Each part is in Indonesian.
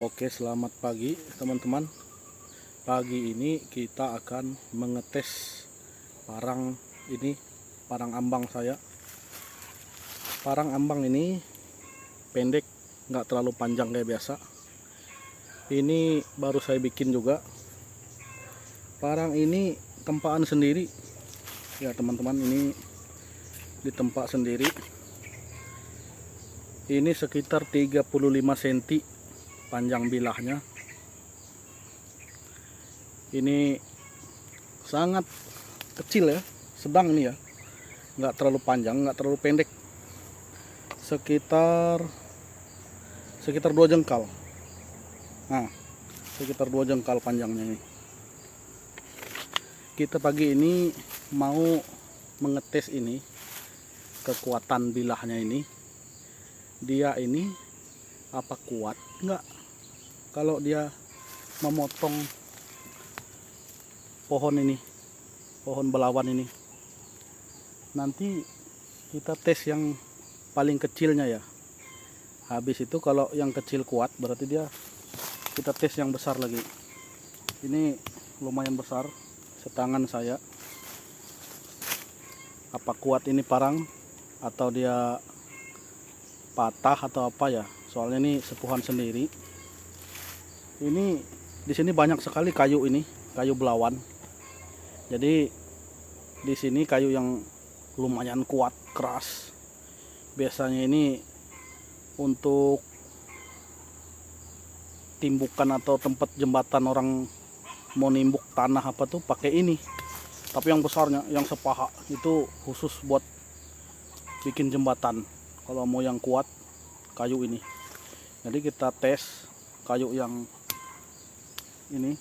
Oke, selamat pagi teman-teman. Pagi ini kita akan mengetes parang ini, parang ambang saya. Parang ambang ini pendek, nggak terlalu panjang kayak biasa. Ini baru saya bikin juga. Parang ini tempaan sendiri. Ya teman-teman, ini ditempa sendiri. Ini sekitar 35 cm panjang bilahnya. Ini sangat kecil ya, sedang ini ya, nggak terlalu panjang, nggak terlalu pendek, sekitar 2 jengkal. Nah, sekitar 2 jengkal panjangnya ini. Kita pagi ini mau mengetes ini, kekuatan bilahnya ini. Dia ini apa kuat nggak kalau dia memotong pohon ini, pohon belawan ini. Nanti kita tes yang paling kecilnya ya. Habis itu kalau yang kecil kuat, berarti kita tes yang besar lagi. Ini lumayan besar, setangan saya. Apa kuat ini parang atau dia patah atau apa ya? Soalnya ini sepuhan sendiri. Ini di sini banyak sekali kayu ini, kayu belawan. Jadi di sini kayu yang lumayan kuat, keras. Biasanya ini untuk timbukan atau tempat jembatan orang mau nimbuk tanah apa tuh pakai ini. Tapi yang besarnya, yang sepaha itu khusus buat bikin jembatan. Kalau mau yang kuat, kayu ini. Jadi kita tes kayu yang ini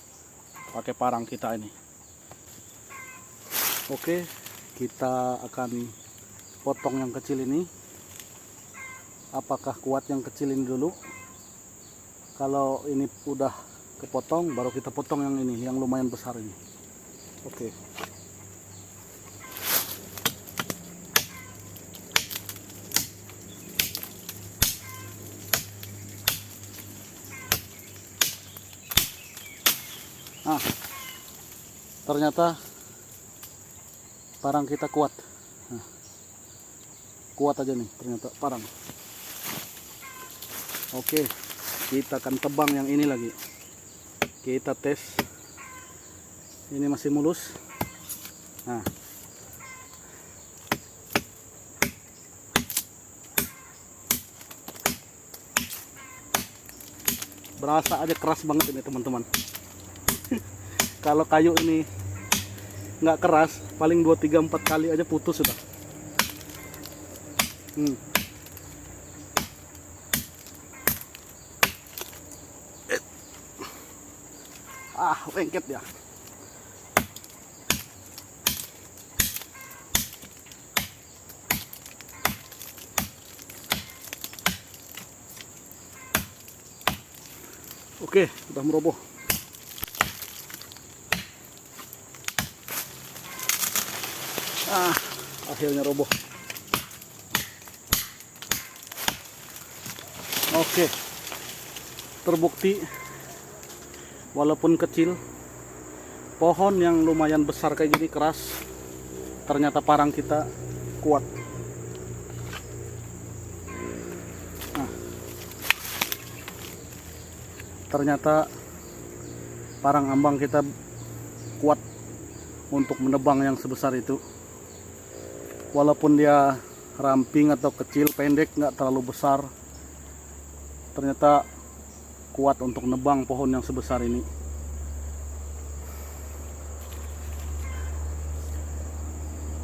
pakai parang kita ini. Oke, kita akan potong yang kecil ini. Apakah kuat yang kecil ini dulu? Kalau ini udah kepotong, baru kita potong yang ini, yang lumayan besar ini. Oke. Nah, ternyata parang kita kuat. Nah, kuat aja nih ternyata parang. Oke, kita akan tebang yang ini lagi. Kita tes. Ini masih mulus. Nah, berasa aja keras banget ini teman-teman. Kalau kayu ini nggak keras, paling 2, 3, 4 kali aja putus sudah. Lengket ya. Oke, udah meroboh. Akhirnya roboh. Oke, terbukti walaupun kecil, pohon yang lumayan besar kayak gini keras, ternyata parang kita kuat. Nah, ternyata parang ambang kita kuat untuk menebang yang sebesar itu. Walaupun dia ramping atau kecil, pendek, nggak terlalu besar, ternyata kuat untuk nebang pohon yang sebesar ini.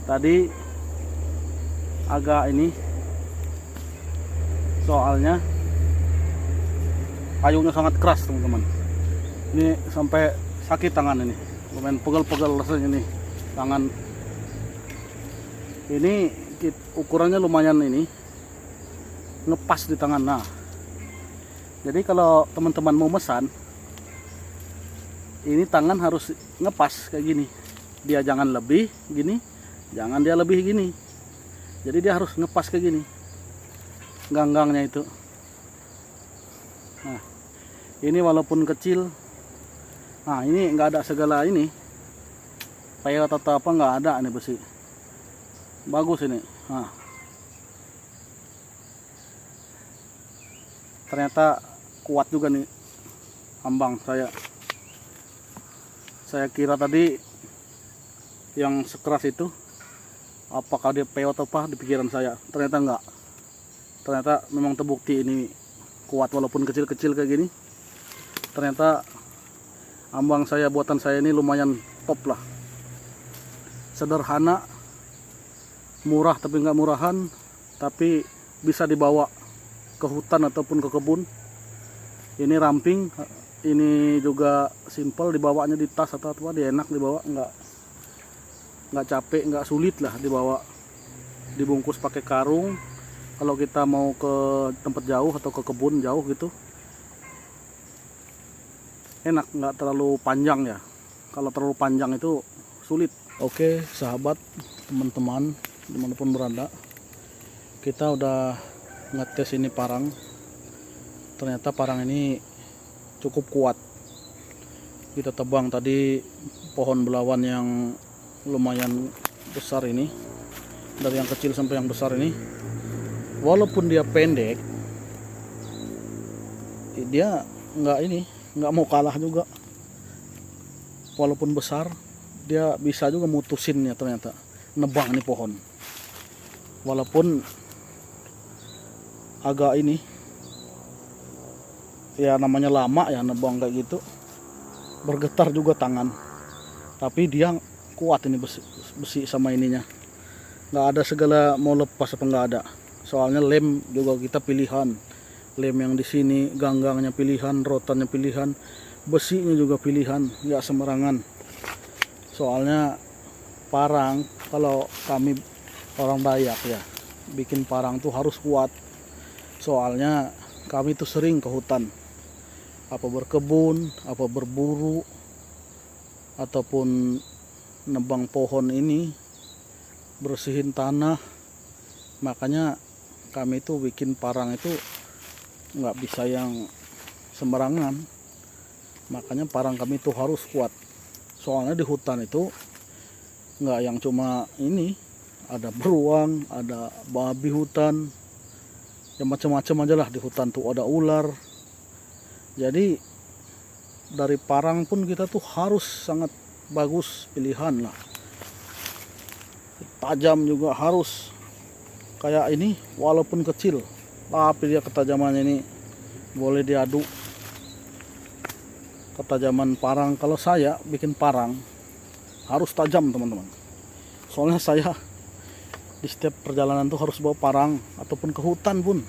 Tadi agak ini, soalnya kayunya sangat keras teman-teman. Ini sampai sakit tangan ini, lumayan pegel-pegel rasanya nih tangan. Ini ukurannya lumayan ini, ngepas di tangan. Nah, jadi kalau teman-teman mau mesan, ini tangan harus ngepas kayak gini. Dia jangan lebih gini, jangan dia lebih gini. Jadi dia harus ngepas kayak gini, ganggang-gangnya itu. Nah, Ini walaupun kecil, nah ini nggak ada segala ini peot atau apa, nggak ada ini besi. Bagus ini. Nah, ternyata kuat juga nih ambang saya. Saya kira tadi yang sekeras itu apakah dia peot atau apa di pikiran saya. Ternyata enggak. Ternyata memang terbukti ini kuat walaupun kecil-kecil kayak gini. Ternyata ambang saya, buatan saya ini lumayan top lah. Sederhana, murah tapi nggak murahan, tapi bisa dibawa ke hutan ataupun ke kebun. Ini ramping, ini juga simple, dibawanya di tas atau apa, dia enak dibawa, nggak capek, nggak sulit lah dibawa. Dibungkus pakai karung kalau kita mau ke tempat jauh atau ke kebun jauh gitu, enak, nggak terlalu panjang ya. Kalau terlalu panjang itu sulit. Oke sahabat, teman-teman dimanapun berada, kita udah ngetes ini parang. Ternyata parang ini cukup kuat. Kita tebang tadi pohon belawan yang lumayan besar ini, dari yang kecil sampai yang besar ini. Walaupun dia pendek, dia nggak mau kalah juga. Walaupun besar, dia bisa juga mutusinnya. Ternyata nebang nih pohon, walaupun agak ini ya, namanya lama ya nebang kayak gitu, bergetar juga tangan, tapi dia kuat ini besi sama ininya, nggak ada segala mau lepas apa nggak ada. Soalnya lem juga kita pilihan, lem yang di sini ganggangnya pilihan, rotannya pilihan, besinya juga pilihan, nggak sembarangan. Soalnya parang, kalau kami orang Dayak ya, bikin parang tuh harus kuat. Soalnya kami tuh sering ke hutan, apa berkebun, apa berburu, ataupun nebang pohon ini, bersihin tanah. Makanya kami tuh bikin parang itu nggak bisa yang sembarangan. Makanya parang kami tuh harus kuat. Soalnya di hutan itu nggak yang cuma ini, ada beruang, ada babi hutan, ya macam-macam aja lah di hutan tuh, ada ular. Jadi dari parang pun kita tuh harus sangat bagus pilihan lah. Tajam juga harus. Kayak ini walaupun kecil, tapi dia ketajamannya ini boleh diadu. Ketajaman parang, kalau saya bikin parang harus tajam teman-teman. Soalnya saya di setiap perjalanan tuh harus bawa parang, ataupun ke hutan pun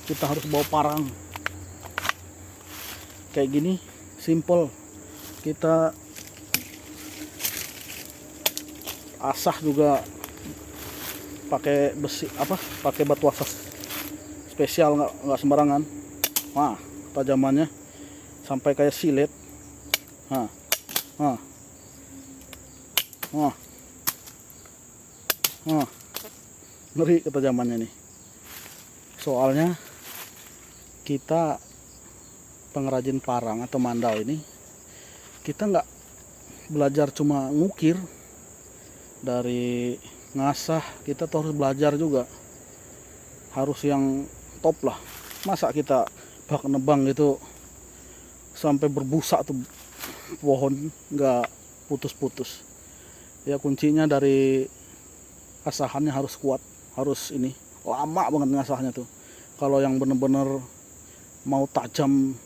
kita harus bawa parang. Kayak gini simple, kita asah juga pakai besi, apa, pakai batu asah spesial, nggak sembarangan. Nah, ketajamannya sampai kayak silet. Ngeri ketajamannya nih. Soalnya kita pengrajin parang atau mandau ini, kita nggak belajar cuma ngukir, dari ngasah kita tuh harus belajar juga, harus yang top lah. Masa kita bak nebang gitu sampai berbusa tuh pohon, nggak putus-putus. Ya kuncinya dari asahannya harus kuat, harus ini lama banget ngasahnya tuh. Kalau yang bener-bener mau tajam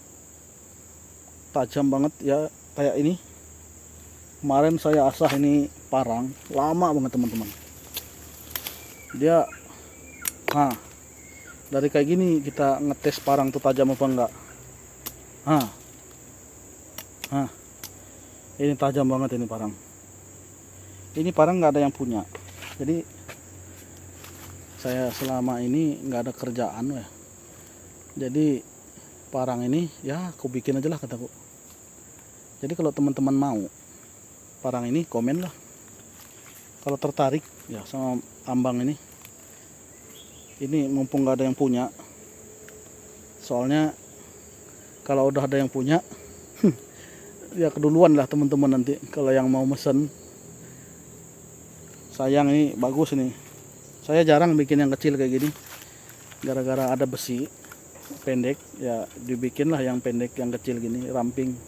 banget ya, kayak ini kemarin saya asah ini parang, lama banget teman-teman. Dia dari kayak gini kita ngetes parang tuh tajam apa enggak. Ini tajam banget ini parang. Ini parang nggak ada yang punya, jadi saya selama ini nggak ada kerjaan ya, jadi parang ini ya aku bikin aja lah kataku. Jadi kalau teman-teman mau parang ini, komen lah kalau tertarik ya sama ambang ini. Ini mumpung nggak ada yang punya, soalnya Kalau udah ada yang punya ya keduluan lah teman-teman nanti kalau yang mau mesen. Sayang, ini bagus nih. Saya jarang bikin yang kecil kayak gini, gara-gara ada besi pendek ya, dibikin lah yang pendek, yang kecil gini, ramping.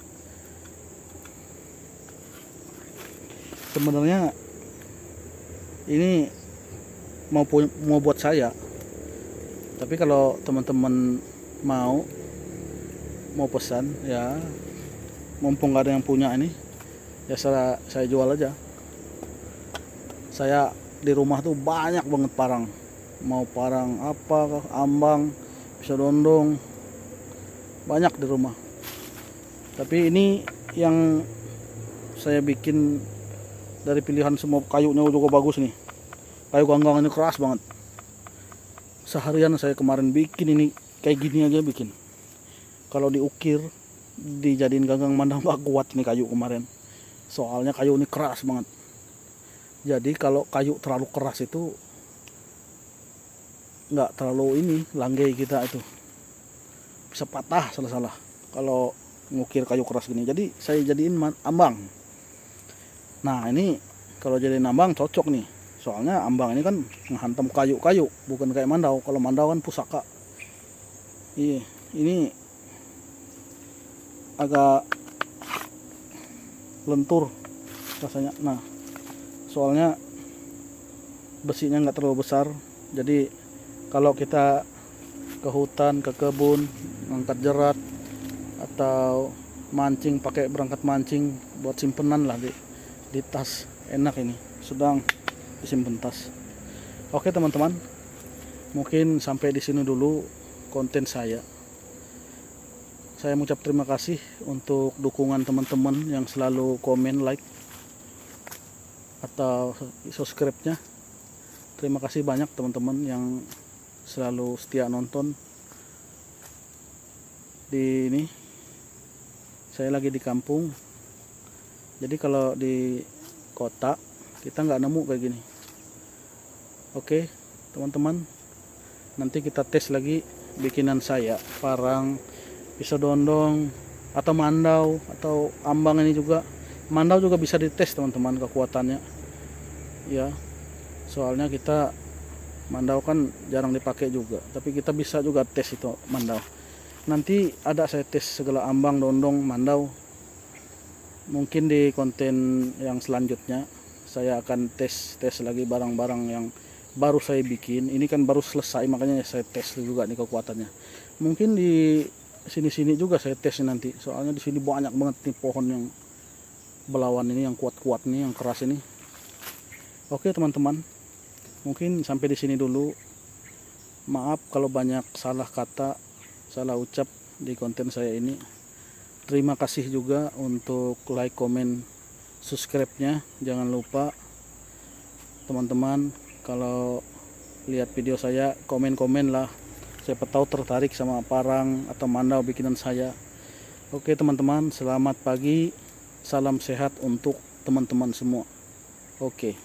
Sebenarnya ini mau buat saya, tapi kalau teman-teman mau pesan ya, mumpung gak ada yang punya ini ya, saya jual aja. Saya di rumah tuh banyak banget parang, mau parang apa, ambang, bisa dondong, banyak di rumah. Tapi ini yang saya bikin dari pilihan semua, kayunya juga bagus nih. Kayu ganggang ini keras banget. Seharian saya kemarin bikin ini kayak gini aja bikin. Kalau diukir, dijadiin ganggang mandang gak kuat nih kayu kemarin. Soalnya kayu ini keras banget. Jadi kalau kayu terlalu keras itu nggak terlalu ini, langgai kita itu bisa patah salah-salah kalau ngukir kayu keras gini. Jadi saya jadiin ambang. Nah ini kalau jadiin ambang cocok nih, soalnya ambang ini kan menghantam kayu-kayu, bukan kayak mandau. Kalau mandau kan pusaka. Iya, ini agak lentur rasanya. Nah, soalnya besinya nggak terlalu besar, jadi kalau kita ke hutan, ke kebun, ngangkat jerat atau mancing, pakai berangkat mancing buat simpenan lah di tas, enak ini, sedang disimpan tas. Oke teman-teman, mungkin sampai di sini dulu konten saya. Saya mengucap terima kasih untuk dukungan teman-teman yang selalu komen, like, atau subscribe-nya. Terima kasih banyak teman-teman yang selalu setia nonton. Di ini saya lagi di kampung, jadi kalau di kota kita nggak nemu kayak gini. Oke teman-teman, nanti kita tes lagi bikinan saya, parang, bisa dondong, atau mandau, atau ambang. Ini juga mandau juga bisa dites teman-teman kekuatannya ya, soalnya kita mandau kan jarang dipakai juga, tapi kita bisa juga tes itu mandau. Nanti ada saya tes segala ambang, dondong, mandau. Mungkin di konten yang selanjutnya saya akan tes lagi barang-barang yang baru saya bikin. Ini kan baru selesai, makanya saya tes juga nih kekuatannya. Mungkin di sini-sini juga saya tes nanti, soalnya di sini banyak banget nih pohon yang belawan ini, yang kuat-kuat nih, yang keras ini. Oke teman-teman, mungkin sampai di sini dulu. Maaf kalau banyak salah kata, salah ucap di konten saya ini. Terima kasih juga untuk like, komen, subscribe-nya. Jangan lupa teman-teman, kalau lihat video saya komen-komen lah, siapa tahu tertarik sama parang atau mandau bikinan saya. Oke teman-teman, selamat pagi, salam sehat untuk teman-teman semua. Oke.